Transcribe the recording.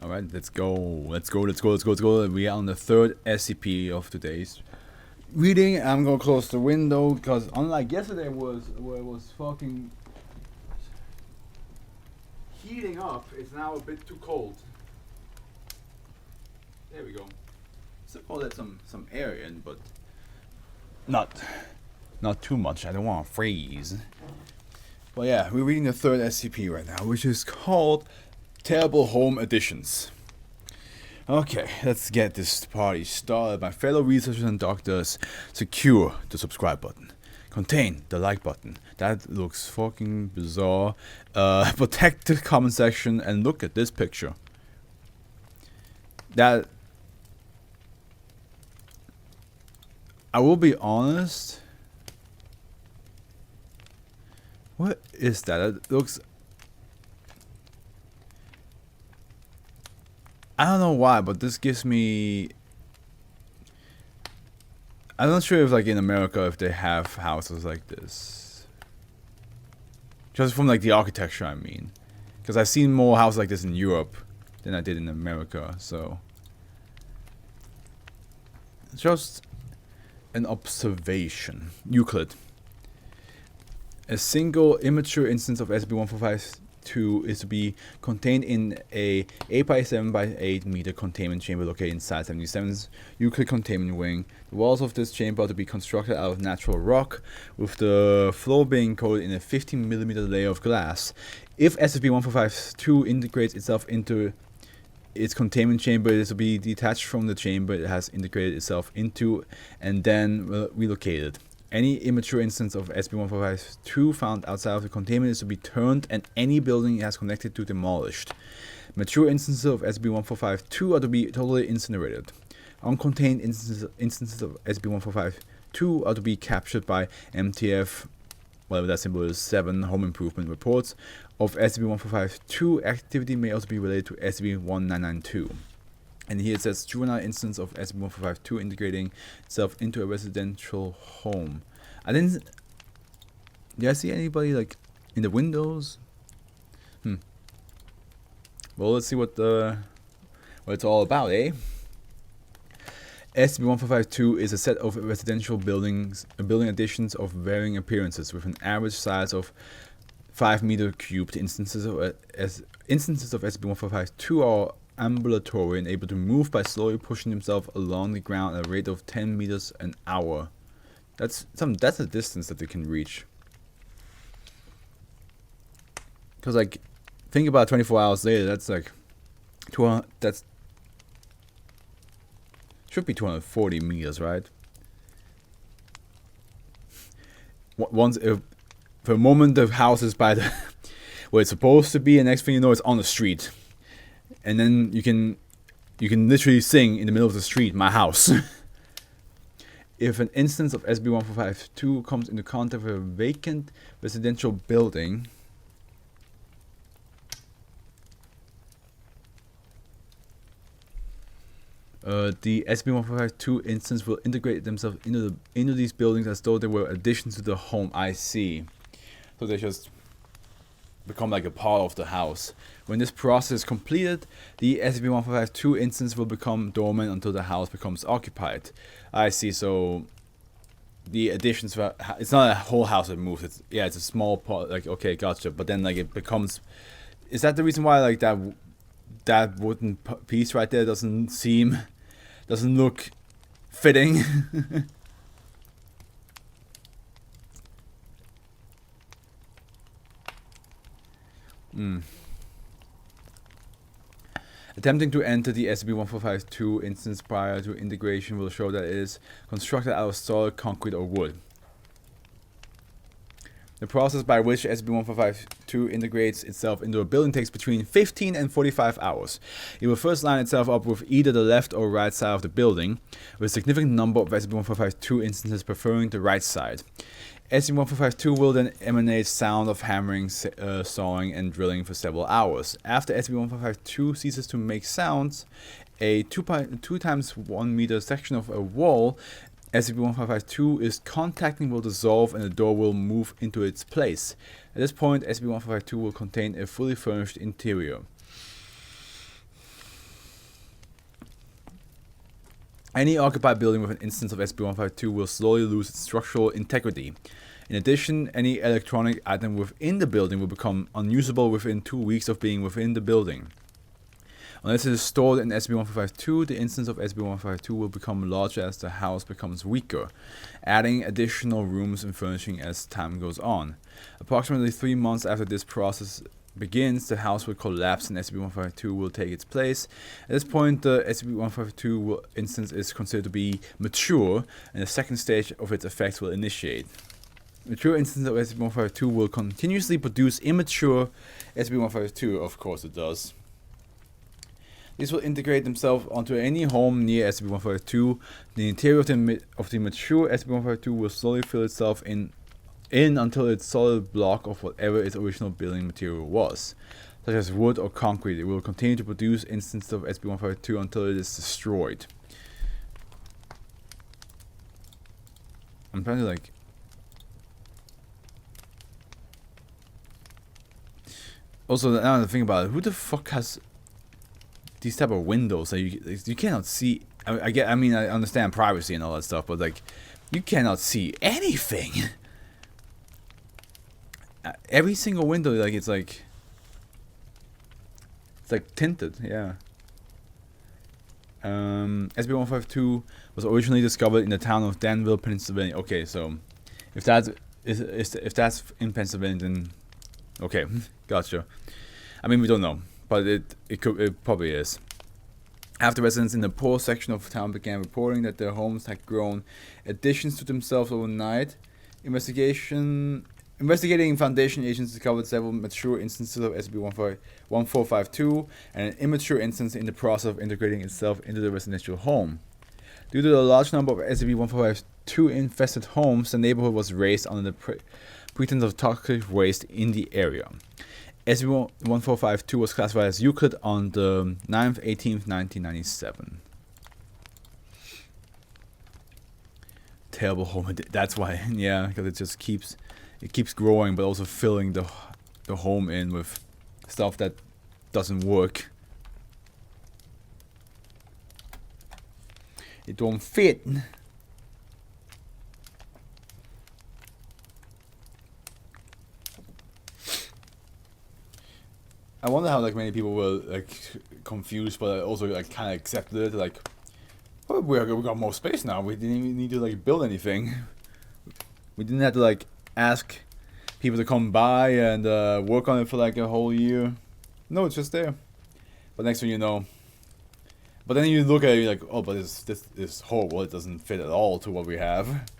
Alright, let's go. Let's go. We are on the third SCP of today's reading. I'm gonna close the window because unlike yesterday where it was fucking heating up, it's now a bit too cold. There we go. So I'll let some air in, but not too much. I don't want to freeze. Well, yeah, we're reading the third SCP right now, which is called Terrible Home Editions. Okay, let's get this party started. My fellow researchers and doctors, secure the subscribe button. Contain the like button. That looks fucking bizarre. Protect the comment section and look at this picture. That, I will be honest. What is that? It looks, I don't know why, but this gives me, I'm not sure if like in America if they have houses like this. Just from like the architecture, I mean. Because I've seen more houses like this in Europe than I did in America, so. It's just an observation. Euclid. A single immature instance of SCP-1452 is to be contained in a 8 by 7 by 8 meter containment chamber located inside 77's Euclid containment wing. The walls of this chamber are to be constructed out of natural rock, with the floor being coated in a 15mm layer of glass. If SCP-1452 integrates itself into its containment chamber, it is to be detached from the chamber it has integrated itself into and then relocated. Any immature instance of SCP-1452 found outside of the containment is to be turned and any building it has connected to demolished. Mature instances of SCP-1452 are to be totally incinerated. Uncontained instances of SCP-1452 are to be captured by MTF, whatever that symbol is, 7 home improvement reports of SCP-1452. Activity may also be related to SCP-1992. And here it says juvenile instance of SCP-1452 integrating itself into a residential home. Did I see anybody like in the windows? Well, let's see what it's all about, eh? SCP-1452 is a set of residential building additions of varying appearances with an average size of 5 meter cubed. Instances of SCP-1452 are ambulatory and able to move by slowly pushing himself along the ground at a rate of 10 meters an hour. That's a distance that they can reach. Cause like, think about 24 hours later. That's like, that should be 240 meters, right? For a moment the house is by the where it's supposed to be, and next thing you know, it's on the street. And then you can literally sing in the middle of the street, my house. If an instance of SCP-1452 comes into contact with a vacant residential building, the SCP-1452 instance will integrate themselves into these buildings as though they were additions to the home. I see. So they just become like a part of the house. When this process is completed, the SCP-1452 instance will become dormant until the house becomes occupied. I see. So the additions, it's not a whole house that moves. It's a small part. Like, okay, gotcha. But then like it becomes. Is that the reason why like that wooden piece right there doesn't look fitting? Attempting to enter the SCP-1452 instance prior to integration will show that it is constructed out of solid concrete or wood. The process by which SCP-1452 integrates itself into a building takes between 15 and 45 hours. It will first line itself up with either the left or right side of the building, with a significant number of SCP-1452 instances preferring the right side. SCP-1452 will then emanate sound of hammering, sawing, and drilling for several hours. After SCP-1452 ceases to make sounds, a 2 times 1 meter section of a wall SCP-1452 is contacting will dissolve and the door will move into its place. At this point, SCP-1452 will contain a fully furnished interior. Any occupied building with an instance of SCP-152 will slowly lose its structural integrity. In addition, any electronic item within the building will become unusable within 2 weeks of being within the building. Unless it is stored in SCP-152, the instance of SCP-152 will become larger as the house becomes weaker, adding additional rooms and furnishing as time goes on. Approximately 3 months after this process begins, the house will collapse and SCP-152 will take its place. At this point, the SCP-152 instance is considered to be mature, and the second stage of its effects will initiate. Mature instance of SCP-152 will continuously produce immature SCP-152, of course it does. These will integrate themselves onto any home near SCP-152. The interior of the mature SCP-152 will slowly fill itself in until its solid block of whatever its original building material was, such as wood or concrete. It will continue to produce instances of SCP-152 until it is destroyed. I'm trying to like... Also, now the thing about it, who the fuck has these type of windows that you cannot see? I mean, I understand privacy and all that stuff, but like, you cannot see anything. Every single window, like it's like tinted, yeah. SCP-152 was originally discovered in the town of Danville, Pennsylvania. Okay, so if that's in Pennsylvania, then okay, gotcha. I mean, we don't know, but it probably is. After residents in the poor section of town began reporting that their homes had grown additions to themselves overnight, investigating Foundation agents discovered several mature instances of SCP-1452 and an immature instance in the process of integrating itself into the residential home. Due to the large number of SCP-1452 infested homes, the neighborhood was razed under the pretense of toxic waste in the area. SCP-1452 was classified as Euclid on the 9th, 18th, 1997. Terrible home. That's why, yeah, because it just keeps growing, but also filling the home in with stuff that doesn't work. It don't fit. I wonder how like many people were like confused, but also like kind of accepted it. Like, oh, we got more space now. We didn't even need to like build anything. We didn't have to like ask people to come by and work on it for like a whole year. No, it's just there. But next thing you know, but then you look at it, you're like, oh, but this is horrible. It doesn't fit at all to what we have.